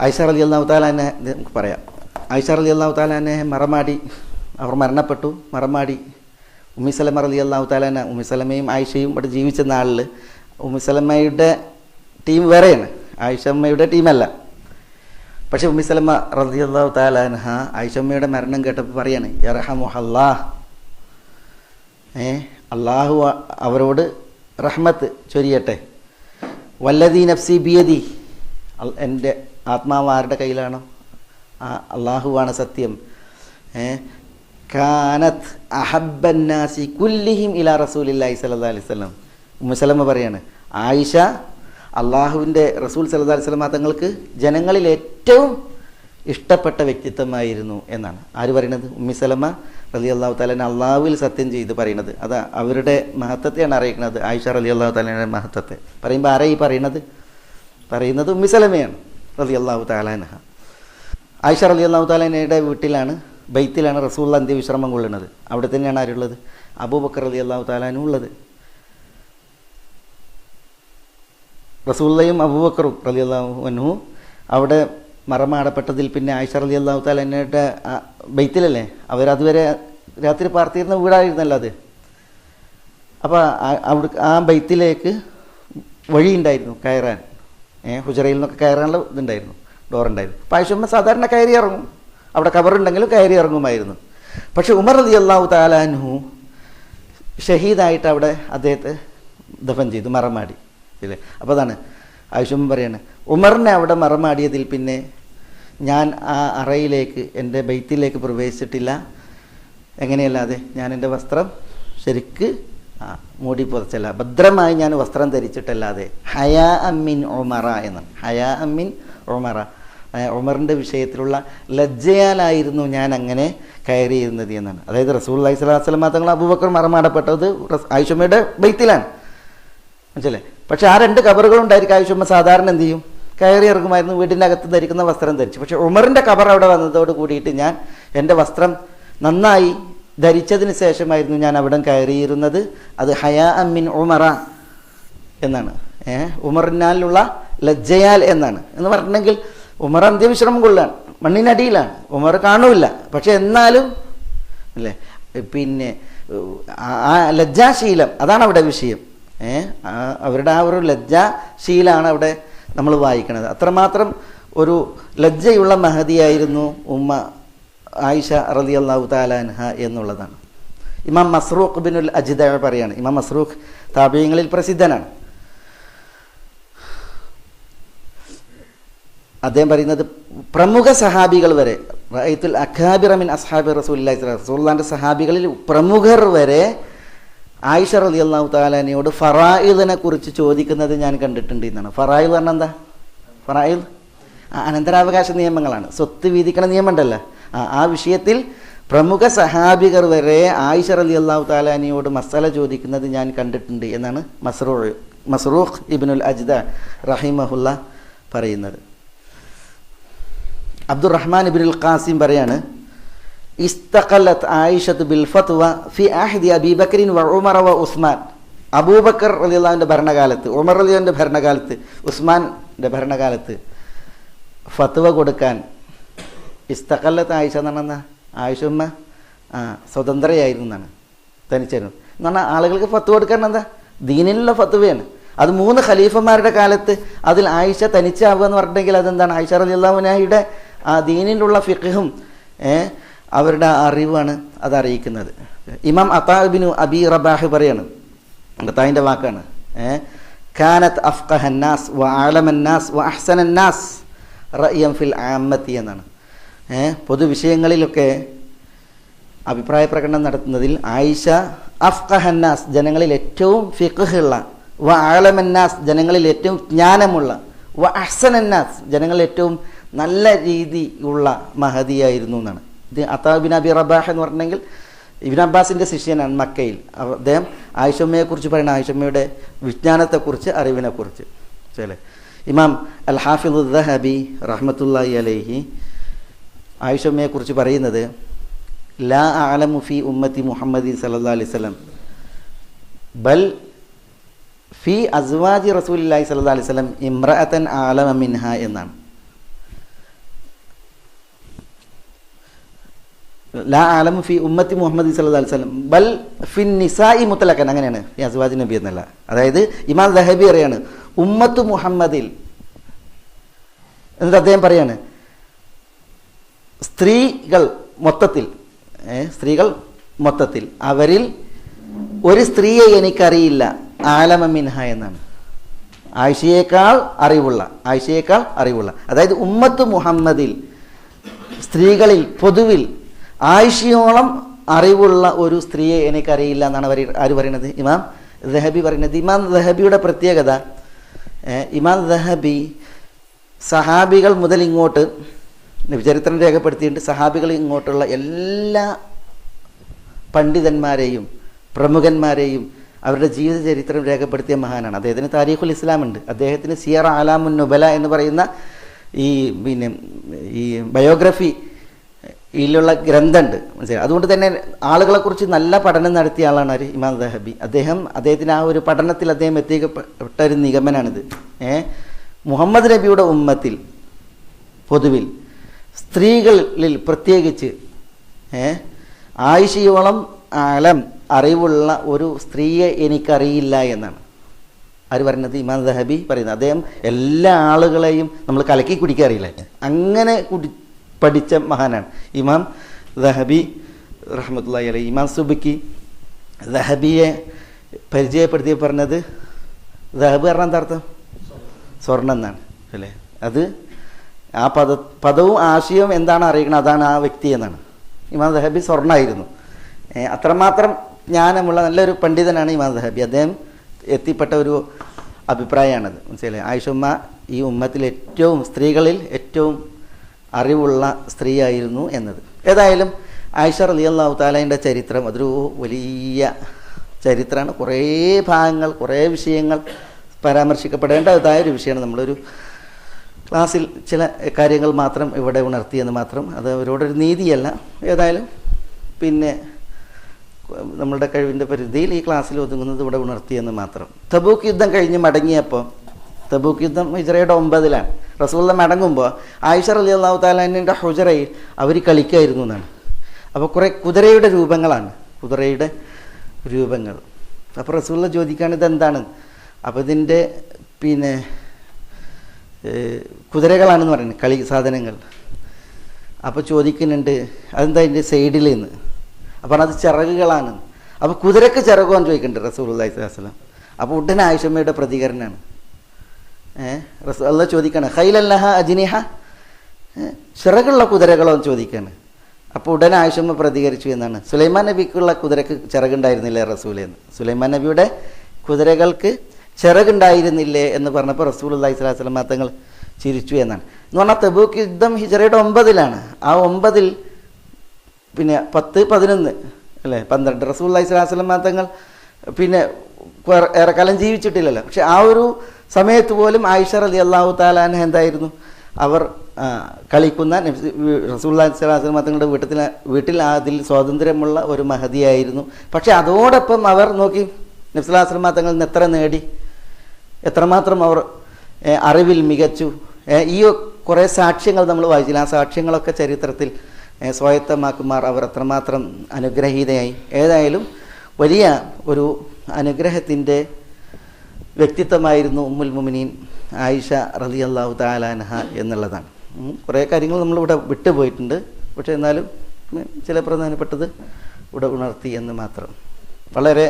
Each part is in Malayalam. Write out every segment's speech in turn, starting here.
ആയിഷ റളിയല്ലാഹു തആല അൻഹ നമുക്ക് പറയാം. ആയിഷ റളിയല്ലാഹു തആല അൻഹ മറമാടി, അവർ മരണപ്പെട്ടു. മറമാടി ഉമ്മി സലമ റളിയല്ലാഹു തആല അൻഹ, ഉമ്മി സലമയും ആയിഷയും ഇവിടെ ജീവിച്ച നാളിൽ ഉമ്മി സലമയുടെ ടീം വേറെയാണ്, ആയിഷമ്മയുടെ ടീമല്ല. പക്ഷെ ഉമ്മി സലമ റളിയല്ലാഹു തആല അൻഹ ആയിഷമ്മയുടെ മരണം കേട്ടപ്പോൾ പറയാണ്, യർഹമുഹല്ലാഹ്, അള്ളാഹു അവരോട് റഹ്മത്ത് ചൊരിയട്ടെ. വല്ലദീ നഫ്സി ബിയദി, എൻ്റെ ആത്മാവ് ആരുടെ കയ്യിലാണോ അള്ളാഹുവാണ് സത്യം. കാനത്ത് അഹബ്ബന്നാസി കുല്ലിഹിം ഇലാ റസൂലില്ലാഹി സ്വല്ലല്ലാഹി അലൈഹി വസല്ലം. ഉമ്മു സലമ പറയാണ്, ആയിഷ അള്ളാഹുവിൻ്റെ റസൂൽ സ്വല്ലല്ലാഹി അലൈഹി വസല്ലം തങ്ങൾക്ക് ജനങ്ങളിൽ ഏറ്റവും ഇഷ്ടപ്പെട്ട വ്യക്തിത്വമായിരുന്നു എന്നാണ്. ആര് പറയുന്നത്? ഉമ്മി സലമ റളിയല്ലാഹു തആല അള്ളാഹുവിൽ സത്യം ചെയ്ത് പറയുന്നത്. അത് അവരുടെ മഹത്വത്തെയാണ് അറിയിക്കുന്നത്, ആയിഷ റളിയല്ലാഹു തആലയുടെ മഹത്വത്തെ. പറയുമ്പോൾ ആരാ ഈ പറയുന്നത് ഉമ്മി സലമയാണ് റളിയല്ലാഹു തആല അൻഹ. ആയിഷ റളിയല്ലാഹു തആല അൻഹയുടെ വീട്ടിലാണ്, ബൈത്തിലാണ് റസൂലുള്ളാഹി അന്ത്യവിശ്രമം കൊള്ളുന്നത്. അവിടെ തന്നെയാണ് ആരുള്ളത്? അബൂബക്കർ റളിയല്ലാഹു തആല അൻഹു ഉള്ളത്. റസൂലുള്ളാഹിയും അബൂബക്കറും റളിയല്ലാഹു അൻഹു അവിടെ മറമാടപ്പെട്ടതിൽ പിന്നെ ആയിഷ റളിയല്ലാഹു തആല അൻഹയുടെ ബൈത്തിലല്ലേ, അവരതുവരെ രാത്രി പാർത്തിരുന്ന വീടായിരുന്നല്ലോ അത്. അപ്പോൾ അവിടെ ആ ബൈത്തിലേക്ക് വഴിയുണ്ടായിരുന്നു കയറാൻ, ഹുജറയിൽ നിന്നൊക്കെ കയറാനുള്ള ഇതുണ്ടായിരുന്നു, ഡോറുണ്ടായിരുന്നു. അപ്പോൾ ആയിഷമ്മ സാധാരണ കയറി ഇറങ്ങും, അവിടെ കബറുണ്ടെങ്കിലും കയറി ഇറങ്ങുമായിരുന്നു. പക്ഷെ ഉമർ റളിയല്ലാഹു തആല അൻഹു ഷഹീദായിട്ട് അവിടെ അദ്ദേഹത്തെ ദഫൻ ചെയ്തു, മറമാടി ഇല്ലേ. അപ്പോൾ അതാണ് ആയിഷമ്മ പറയാണ്, ഉമറിനെ അവിടെ മറമാടിയതിൽ പിന്നെ ഞാൻ ആ അറയിലേക്ക്, എൻ്റെ ബൈത്തിലേക്ക് പ്രവേശിച്ചിട്ടില്ല. എങ്ങനെയല്ലാതെ? ഞാൻ എൻ്റെ വസ്ത്രം ശരിക്ക് മൂടി പുതച്ചല്ല, ഭദ്രമായി ഞാൻ വസ്ത്രം ധരിച്ചിട്ടല്ലാതെ. ഹയാ അമ്മിൻ ഉമറ എന്നാണ്. ഹയാ അമ്മിൻ ഉമറ, ഉമറിൻ്റെ വിഷയത്തിലുള്ള ലജ്ജയാലായിരുന്നു ഞാൻ അങ്ങനെ കയറിയിരുന്നത് എന്നാണ്. അതായത് റസൂലുള്ളാഹി സ്വല്ലല്ലാഹി അലൈഹി വസല്ലം തങ്ങൾ അബൂബക്കർ മറമാടപ്പെട്ടത് ആയിഷമ്മയുടെ ബൈത്തിലാണ്, മനസ്സിലേ. പക്ഷെ ആ രണ്ട് കബറുകളുണ്ടായിരിക്കും. ആയിഷമ്മ സാധാരണ എന്ത് ചെയ്യും? കയറി ഇറങ്ങുമായിരുന്നു, വീടിൻ്റെ അകത്ത് ധരിക്കുന്ന വസ്ത്രം ധരിച്ചു. പക്ഷെ ഉമറിൻ്റെ കബർ അവിടെ വന്നതോട് കൂടിയിട്ട് ഞാൻ എൻ്റെ വസ്ത്രം നന്നായി ധരിച്ചതിന് ശേഷമായിരുന്നു ഞാൻ അവിടെ കയറിയിരുന്നത്. അത് ഹയാ അമ്മിൻ ഉമറ എന്നാണ്, ഉമറിനാലുള്ള ലജ്ജയാൽ എന്നാണ്. എന്ന് പറഞ്ഞിട്ടുണ്ടെങ്കിൽ ഉമർ അന്ത്യവിശ്രമം കൊള്ളാണ്, മണ്ണിനടിയിലാണ്, ഉമർ കാണൂല. പക്ഷെ എന്നാലും അല്ലേ, പിന്നെ ആ ലജ്ജാശീലം അതാണ് അവിടെ വിഷയം. അവരുടെ ആ ഒരു ലജ്ജാശീലാണ് അവിടെ നമ്മൾ വായിക്കണത്. അത്രമാത്രം ഒരു ലജ്ജയുള്ള മഹദിയായിരുന്നു ഉമ്മ ആയിഷ റളിയല്ലാഹു തആല അൻഹ എന്നുള്ളതാണ്. ഇമാം മസ്റൂഖ് ബിനുൽ അജ്ദ പറയാണ്, ഇമാം മസ്റൂഖ് താബിഈങ്ങളിൽ പ്രസിദ്ധനാണ്. അദ്ദേഹം പറയുന്നത്, പ്രമുഖ സഹാബികൾ വരെ, റഅയ്തുൽ അകാബിറ മിൻ അസ്ഹാബി റസൂലില്ലാഹി സ്വല്ലല്ലാഹു അലൈഹി വസല്ലം, റസൂലുള്ളാഹിന്റെ സഹാബികളിൽ പ്രമുഖർ വരെ ആയിഷ റളിയല്ലാഹു തആല അൻഹയോട് ഫറായിദിനെ കുറിച്ച് ചോദിക്കുന്നത് ഞാൻ കണ്ടിട്ടുണ്ട് എന്നാണ്. ഫറായിദ് പറഞ്ഞാൽ എന്താ? ഫറായിദ് അനന്തരാവകാശ നിയമങ്ങളാണ്, സ്വത്ത് വീതിക്കണ നിയമം ഉണ്ടല്ലോ. ആ വിഷയത്തിൽ പ്രമുഖ സഹാബികർ വരെ ആയിഷ റളിയല്ലാഹു തആല അൻഹയോട് മസല ചോദിക്കുന്നത് ഞാൻ കണ്ടിട്ടുണ്ട് എന്നാണ് മസ്റൂഖ് ഇബ്നുൽ അജ്ദ റഹിമഹുല്ല പറയുന്നത്. അബ്ദുറഹ്മാൻ ഇബ്നുൽ ഖാസിം പറയാണ്, ഇസ്തഖലത് ആയിഷത്തു ബിൽ ഫത്വ ഫി അഹ്ദി അബീ ബക്രിൻ വ ഉമർ വ ഉസ്മാൻ. അബൂബക്കർ റളിയല്ലാഹുവിൻ്റെ ഭരണകാലത്ത്, ഉമർ റളിയല്ലാഹുവിൻ്റെ ഭരണകാലത്ത്, ഉസ്മാൻ്റെ ഭരണകാലത്ത് ഫത്വ കൊടുക്കാൻ ഇസ്തഖലത്ത് ആയിഷ എന്ന് പറഞ്ഞാൽ ആയിഷ ഉമ്മ സ്വതന്ത്രയായിരുന്നു എന്നാണ്, തനിച്ചായിരുന്നു എന്ന് പറഞ്ഞാൽ ആളുകൾക്ക് ഫത്വ കൊടുക്കാൻ എന്താ ദീനിലുള്ള ഫത്വയാണ്. അത് 3 ഖലീഫമാരുടെ കാലത്ത് അതിൽ ആയിഷ തനിച്ചാവുക എന്ന് പറഞ്ഞിട്ടുണ്ടെങ്കിൽ അതെന്താണ്? ആയിഷ റളിയല്ലാഹു അൻഹയുടെ ആ ദീനിലുള്ള ഫിഖ്ഹും അവരുടെ അറിവാണ് അത് അറിയിക്കുന്നത്. ഇമാം അതാ ഇബ്നു അബി റബാഹ് പറയാണ്, അതായിൻ്റെ വാക്കാണ്, കാനത്ത് അഫ്ഖഹന്നാസ് വ ആലമന്നാസ് വ അഹ്സനന്നാസ് റഅയം ഫിൽ ആമ്മത്തി എന്നാണ്. പൊതുവിഷയങ്ങളിലൊക്കെ അഭിപ്രായ പ്രകടനം നടത്തുന്നതിൽ ആയിഷ അഫ്ഖഹന്നാസ് ജനങ്ങളിൽ ഏറ്റവും ഫിഖ്ഹുള്ള, വ ആലമന്നാസ് ജനങ്ങളിൽ ഏറ്റവും ജ്ഞാനമുള്ള, വ അഹ്സനന്നാസ് ജനങ്ങളിൽ ഏറ്റവും നല്ല രീതിയുള്ള മഹദിയായിരുന്നു എന്നാണ്. ഇത് അതാ ഇബ്നു അബി റബാഹ് എന്ന് പറഞ്ഞെങ്കിൽ ഇബ്നു അബ്ബാസിൻ്റെ ശിഷ്യനാണ് മക്കയിൽ. അദ്ദേഹം ആയിഷമ്മയെക്കുറിച്ച് പറയുന്ന ആയിഷമ്മയുടെ വിജ്ഞാനത്തെക്കുറിച്ച്, അറിവിനെക്കുറിച്ച്. ശരി, ഇമാം അൽ ഹാഫിദ് ദഹബി റഹ്മത്തുള്ളാഹി അലൈഹി ആയിഷമ്മയെക്കുറിച്ച് പറയുന്നത്, ലാ അഅലമു ഫി ഉമ്മത്തി മുഹമ്മദി സല്ലല്ലാഹു അലൈഹി വസല്ലം ബൽ ഫി അസ്വാജി റസൂലില്ലാഹി സല്ലല്ലാഹു അലൈഹി വസല്ലം ഇംറഅതൻ അഅലമ മിൻഹ എന്നാണ്. ലാ ആലമു ഫി ഉമ്മത്തി മുഹമ്മദ് സല്ലല്ലാഹു അലൈഹി വസല്ലം ബൽ ഫിൻ നിസാഇ മുത്തലഖൻ, അങ്ങനെയാണ് ഈ അസ്വാജ് നബി എന്നല്ല. അതായത് ഇമാം ദഹബി പറയാണ് ഉമ്മത്തു മുഹമ്മദിൽ എന്നിട്ട് അദ്ദേഹം പറയാണ് സ്ത്രീകൾ മൊത്തത്തിൽ അവരിൽ ഒരു സ്ത്രീയെ എനിക്കറിയില്ല ആലമ മിൻഹ എന്നാണ്, ആയിഷയേക്കാൾ അറിവുള്ള. അതായത് ഉമ്മത്ത് മുഹമ്മദിൽ സ്ത്രീകളിൽ പൊതുവിൽ ആയിഷയോളം അറിവുള്ള ഒരു സ്ത്രീയെ എനിക്കറിയില്ല എന്നാണ് ആര് പറയുന്നത്? ഇമാം ദഹബി പറയുന്നത്. ഇമാം ദഹബിയുടെ പ്രത്യേകത, ഇമാം ദഹബി സഹാബികൾ മുതൽ ഇങ്ങോട്ട് ചരിത്രം രേഖപ്പെടുത്തിയിട്ട് സഹാബികൾ ഇങ്ങോട്ടുള്ള എല്ലാ പണ്ഡിതന്മാരെയും പ്രമുഖന്മാരെയും അവരുടെ ജീവിത ചരിത്രം രേഖപ്പെടുത്തിയ മഹാനാണ്. അദ്ദേഹത്തിന് താരീഖുൽ ഇസ്ലാം ഉണ്ട്, അദ്ദേഹത്തിന് സിയർ ആലാമുൻ നുബല എന്ന് പറയുന്ന ഈ ബയോഗ്രഫി ഇതിലുള്ള ഗ്രന്ഥമുണ്ട്, മനസ്സിലായി. അതുകൊണ്ട് തന്നെ ആളുകളെക്കുറിച്ച് നല്ല പഠനം നടത്തിയ ആളാണ് ആര്? ഇമാം ദഹബി. അദ്ദേഹത്തിന് ആ ഒരു പഠനത്തിൽ അദ്ദേഹം എത്തിക്കപ്പെട്ട ഒരു നിഗമനാണിത്. മുഹമ്മദ് നബിയുടെ ഉമ്മത്തിൽ പൊതുവിൽ സ്ത്രീകളിൽ പ്രത്യേകിച്ച് ആയിഷയോളം അറിവുള്ള ഒരു സ്ത്രീയെ എനിക്കറിയില്ല എന്നാണ് ആര് പറയുന്നത്? ഇമാം ദഹബി പറയുന്നത്. അദ്ദേഹം എല്ലാ ആളുകളെയും നമ്മൾ കലക്കി കുടിക്കാറില്ല, അങ്ങനെ പഠിച്ച മഹാനാണ് ഇമാം ദഹബി റഹ്മത്തുള്ളാഹി അലൈഹി. ഇമാം സുബക്കി ദഹബിയെ പരിചയപ്പെടുത്തി പറഞ്ഞത്, ദഹബ് പറഞ്ഞാൽ എന്താ അർത്ഥം? സ്വർണ്ണം എന്നാണ് അല്ലേ? അത് ആ പദവും ആശയവും എന്താണ് അറിയിക്കുന്നത്, അതാണ് ആ വ്യക്തി എന്നാണ്. ഇമാം ദഹബി സ്വർണ്ണമായിരുന്നു. അത്രമാത്രം ജ്ഞാനമുള്ള നല്ലൊരു പണ്ഡിതനാണ് ഇമാം ദഹബി. അദ്ദേഹം എത്തിപ്പെട്ട ഒരു അഭിപ്രായമാണത്, മനസ്സിലായി. ആയിഷുമ്മ ഈ ഉമ്മത്തിൽ സ്ത്രീകളിൽ ഏറ്റവും അറിവുള്ള സ്ത്രീയായിരുന്നു എന്നത്. ഏതായാലും ആയിഷ റളിയല്ലാഹു തആലയുടെ ചരിത്രം അതൊരു വലിയ ചരിത്രമാണ്. കുറേ ഭാഗങ്ങൾ, കുറേ വിഷയങ്ങൾ പരാമർശിക്കപ്പെടേണ്ടതായ ഒരു വിഷയമാണ്. നമ്മളൊരു ക്ലാസ്സിൽ ചില കാര്യങ്ങൾ മാത്രം ഇവിടെ ഉണർത്തിയെന്ന് മാത്രം, അത് അവരോടൊരു നീതിയല്ല. ഏതായാലും നമ്മളുടെ കഴിവിൻ്റെ പരിധിയിൽ ഈ ക്ലാസ്സിൽ ഒതുങ്ങുന്നത് ഇവിടെ ഉണർത്തിയെന്ന് മാത്രം. തബൂക്ക് യുദ്ധം കഴിഞ്ഞ് മടങ്ങിയപ്പോൾ, തബൂക്ക് യുദ്ധം ഹിജ്റയുടെ 9-ലാണ്. റസൂലുള്ളാഹി മടങ്ങുമ്പോൾ ആയിഷ റളിയല്ലാഹു തആലയുടെ ഹുജറയിൽ അവർ കളിക്കായിരുന്നു എന്നാണ്. അപ്പോൾ കുറേ കുതിരയുടെ രൂപങ്ങൾ. അപ്പോൾ റസൂലുള്ളാഹി ചോദിക്കുകയാണ് ഇതെന്താണ്? അപ്പോൾ ഇതിൻ്റെ കുതിരകളാണെന്ന് പറയുന്നത്, കളി സാധനങ്ങൾ. അപ്പോൾ ചോദിക്കുന്നുണ്ട് അതെന്താ അതിൻ്റെ സൈഡിൽ നിന്ന്? അപ്പോൾ അത് ചിറകുകളാണ്. അപ്പോൾ കുതിരക്ക് ചിറകുമെന്ന് ചോദിക്കുന്നുണ്ട് റസൂലുള്ളാഹി സ്വല്ലല്ലാഹു അലൈഹി വസല്ലം. അപ്പോൾ ഉടനെ ആയിഷമ്മയുടെ പ്രതികരണമാണ്, അല്ലാഹ് ചോദിക്കാണ് ഖൈലല്ലഹ അജ്നിഹ, ചിറകുള്ള കുതിരകളോ എന്ന് ചോദിക്കുകയാണ്. അപ്പോൾ ഉടനെ ആയിഷമ്മ പ്രതികരിച്ചു എന്നാണ്, സുലൈമാൻ നബിക്കുള്ള കുതിരക്ക് ചിറകുണ്ടായിരുന്നില്ലേ റസൂലേ എന്ന്. സുലൈമാൻ നബിയുടെ കുതിരകൾക്ക് ചിറകുണ്ടായിരുന്നില്ലേ എന്ന് പറഞ്ഞപ്പോൾ റസൂലുള്ളാഹി സ്വല്ലല്ലാഹു അലൈഹി വസല്ലം തങ്ങൾ ചിരിച്ചു എന്നാണ്. എന്ന് പറഞ്ഞാൽ തബൂക്ക് യുദ്ധം ഹിജ്റയുടെ 9-ലാണ്. ആ 9-ൽ 10, 11 അല്ലേ 12 റസൂലുള്ളാഹി സ്വല്ലല്ലാഹു അലൈഹി വസല്ലം തങ്ങൾ ഏറെക്കാലം ജീവിച്ചിട്ടില്ലല്ലോ. പക്ഷെ ആ ഒരു സമയത്ത് പോലും ആയിഷ റളിയല്ലാഹു തആല അൻഹ എന്തായിരുന്നു? അവർ കളിക്കുന്ന റസൂലുള്ളാഹി സ്വല്ലല്ലാഹു അലൈഹി വസല്ലം തങ്ങളുടെ വീട്ടിൽ അതിൽ സ്വാതന്ത്ര്യമുള്ള ഒരു മഹദിയായിരുന്നു. പക്ഷെ അതോടൊപ്പം അവർ നോക്കി നബി സ്വല്ലല്ലാഹു അലൈഹി വസല്ലം തങ്ങളിൽ നിന്ന് എത്ര നേടി, എത്രമാത്രം അവർ അറിവിൽ മികച്ചു. ഈ കുറേ സാക്ഷ്യങ്ങൾ നമ്മൾ വായിച്ചില്ല. ആ സാക്ഷ്യങ്ങളൊക്കെ ചരിത്രത്തിൽ സ്വായത്തമാക്കുമാർ അവർ അത്രമാത്രം അനുഗ്രഹീതയായി. ഏതായാലും വലിയ ഒരു അനുഗ്രഹത്തിൻ്റെ വ്യക്തിത്വമായിരുന്നു ഉമ്മുൽ മുഅ്മിനീൻ ആയിഷ റളിയല്ലാഹു തആല അൻഹ എന്നുള്ളതാണ്. കുറേ കാര്യങ്ങൾ നമ്മളിവിടെ വിട്ടുപോയിട്ടുണ്ട്, പക്ഷേ എന്നാലും ചില പ്രധാനപ്പെട്ടത് ഇവിടെ ഉണർത്തി എന്ന് മാത്രം. വളരെ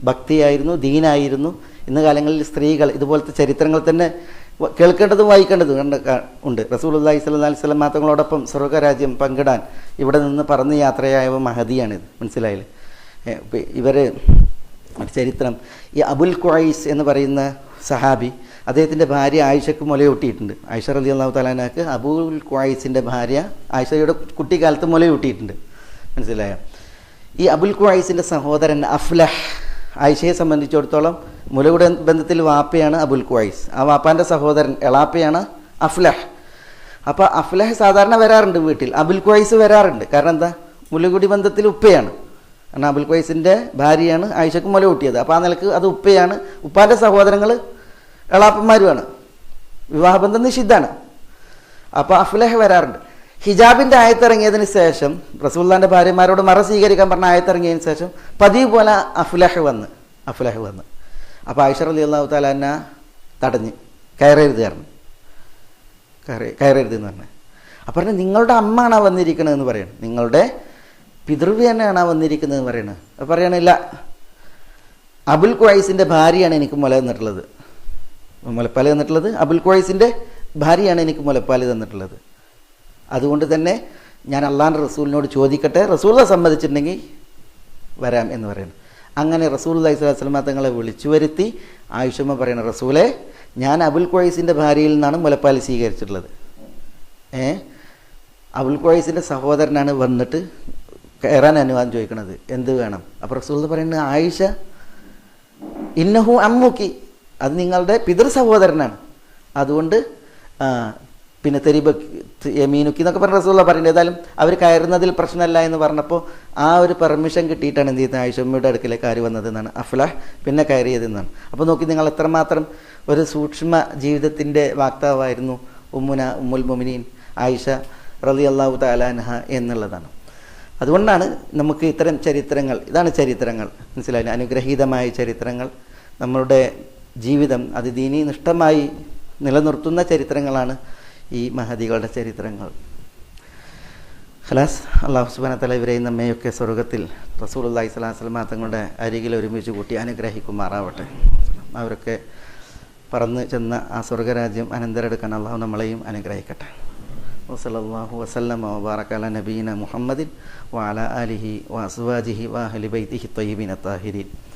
ഭക്തിയായിരുന്നു, ദീനായിരുന്നു. ഇന്ന് കാലങ്ങളിൽ സ്ത്രീകൾ ഇതുപോലത്തെ ചരിത്രങ്ങൾ തന്നെ കേൾക്കേണ്ടതും വായിക്കേണ്ടതും ഉണ്ട്. റസൂലുള്ളാഹി സ്വല്ലല്ലാഹു അലൈഹി വസല്ലം തങ്ങളോടൊപ്പം സ്വർഗ്ഗരാജ്യം പങ്കിടാൻ ഇവിടെ നിന്ന് പറന്ന് യാത്രയായ മഹദിയാണിത്, മനസ്സിലായില്ലേ? ഇവർ ചരിത്രം, ഈ അബുൽ ഖുഐസ് എന്ന് പറയുന്ന സഹാബി, അദ്ദേഹത്തിൻ്റെ ഭാര്യ ആയിഷയ്ക്ക് മുലയൂട്ടിയിട്ടുണ്ട്. ആയിഷ റളിയല്ലാഹു തആല അൻഹക്ക് അബുൽ ഖുഐസിൻ്റെ ഭാര്യ ആയിഷയുടെ കുട്ടിക്കാലത്ത് മുലയൂട്ടിയിട്ടുണ്ട്, മനസ്സിലായോ? ഈ അബുൽ ഖുഐസിൻ്റെ സഹോദരൻ അഫ്ലഹ്, ആയിഷയെ സംബന്ധിച്ചിടത്തോളം മുലയുടെ ബന്ധത്തിൽ വാപ്പയാണ് അബുൽ ഖുഐസ്. ആ വാപ്പാൻ്റെ സഹോദരൻ എളാപ്പയാണ് അഫ്ലഹ്. അപ്പോൾ അഫ്ലഹ് സാധാരണ വരാറുണ്ട് വീട്ടിൽ, അബുൽ ഖുഐസ് വരാറുണ്ട്. കാരണം എന്താ? മുലകുടി ബന്ധത്തിൽ ഉപ്പയാണ്. കാരണം അബുൽ ഖുഐസിൻ്റെ ഭാര്യയാണ് ആയിഷക്ക് മുല കൂട്ടിയത്. അപ്പോൾ ആ നിലക്ക് അത് ഉപ്പയാണ്. ഉപ്പാൻ്റെ സഹോദരങ്ങൾ എളാപ്പന്മാരുമാണ്. വിവാഹബന്ധം നിഷിദ്ധാണ്. അപ്പോൾ അഫ്ലഹ് വരാറുണ്ട്. ഹിജാബിൻ്റെ ആയത്തിറങ്ങിയതിന് ശേഷം റസൂലുള്ളാഹിൻ്റെ ഭാര്യമാരോട് മറ സ്വീകരിക്കാൻ പറഞ്ഞ ആയത്തിറങ്ങിയതിന് ശേഷം പതിവ് പോലെ അഫ്ലഹ് വന്ന് അപ്പോൾ ആയിഷ റളിയല്ലാഹു തആല അൻഹ തടഞ്ഞ് കയറരുത് പറഞ്ഞു, കയറരുത് എന്ന് പറഞ്ഞു. അപ്പം പറഞ്ഞു നിങ്ങളുടെ അമ്മാണ് വന്നിരിക്കണതെന്ന് പറയണം, നിങ്ങളുടെ പിതൃവ്യ തന്നെയാണ് വന്നിരിക്കുന്നതെന്ന് പറയണത്. അപ്പം പറയണില്ല, അബുൽ ഖുവൈസിൻ്റെ ഭാര്യയാണ് എനിക്ക് മുലപ്പാൽ തന്നിട്ടുള്ളത്, അബുൽ ഖുവൈസിൻ്റെ ഭാര്യയാണ് എനിക്ക് മുലപ്പാൽ തന്നിട്ടുള്ളത്. അതുകൊണ്ട് തന്നെ ഞാൻ അള്ളാഹുവിൻ്റെ റസൂലിനോട് ചോദിക്കട്ടെ, റസൂലിനെ സമ്മതിച്ചിട്ടുണ്ടെങ്കിൽ വരാം എന്ന് പറയുന്നു. അങ്ങനെ റസൂലുള്ളാഹി സ്വല്ലല്ലാഹു അലൈഹി വസല്ലം തങ്ങളെ വിളിച്ചു വരുത്തി ആയിഷമ്മ പറയുന്ന, റസൂലെ ഞാൻ അബുൽ ഖുവൈസിൻ്റെ ഭാര്യയിൽ നിന്നാണ് മുലപ്പാൽ സ്വീകരിച്ചിട്ടുള്ളത്. അബുൽ ഖുവൈസിൻ്റെ സഹോദരനാണ് വന്നിട്ട് കയറാൻ അനുവാദം ചോദിക്കണത്, എന്ത് വേണം? അപ്പോൾ റസൂൽ പറയുന്നത്, ആയിഷ ഇന്നഹു അമ്മുക്കി, അത് നിങ്ങളുടെ പിതൃ സഹോദരനാണ്, അതുകൊണ്ട് പിന്നെ യമീനുക്കി എന്നൊക്കെ പറഞ്ഞ റസൂലുള്ള പറയുന്നത്. ഏതായാലും അവർ കയറുന്നതിൽ പ്രശ്നമല്ല എന്ന് പറഞ്ഞപ്പോൾ ആ ഒരു പെർമിഷൻ കിട്ടിയിട്ടാണ് എന്ത് ചെയ്യുന്നത്, ആയിഷമ്മയുടെ അടുക്കിലേക്ക് ആര് വന്നതെന്നാണ്, അഫ്ലഹ് പിന്നെ കയറിയതെന്നാണ്. അപ്പോൾ നോക്കി നിങ്ങൾ എത്രമാത്രം ഒരു സൂക്ഷ്മ ജീവിതത്തിൻ്റെ വാക്താവായിരുന്നു ഉമ്മുൽ മുഅ്മിനീൻ ആയിഷ റളിയല്ലാഹു തആല അൻഹ എന്നുള്ളതാണ്. അതുകൊണ്ടാണ് നമുക്ക് ഇത്തരം ചരിത്രങ്ങൾ, ഇതാണ് ചരിത്രങ്ങൾ, മനസ്സിലായില്ല, അനുഗ്രഹീതമായ ചരിത്രങ്ങൾ, നമ്മളുടെ ജീവിതം അത് ദീനീ നിഷ്ഠമായി നിലനിർത്തുന്ന ചരിത്രങ്ങളാണ് ഈ മഹദികളുടെ ചരിത്രങ്ങൾ. ഖലാസ്, അല്ലാഹു സുബ്ഹാനഹു വ തആല ഇവരെയും നമ്മയൊക്കെ സ്വർഗ്ഗത്തിൽ റസൂലുള്ളാഹി സ്വല്ലല്ലാഹു അലൈഹി വസല്ലം തങ്ങളുടെ അരികിൽ ഒരുമിച്ച് കൂട്ടി അനുഗ്രഹിക്കുമാറാവട്ടെ. അവരൊക്കെ പറന്ന് ചെന്ന ആ സ്വർഗ്ഗരാജ്യം അനന്തരെടുക്കാൻ അള്ളാഹു നമ്മളെയും അനുഗ്രഹിക്കട്ടെ. വസല്ലല്ലാഹു വസല്ലമ വബാറക അലാ നബീന മുഹമ്മദിൻ വഅലാ ആലിഹി വഅസ്വാജിഹി വഅഹ്ലി ബൈതിഹി ത്വയ്യിബീന ത്വാഹിരീൻ.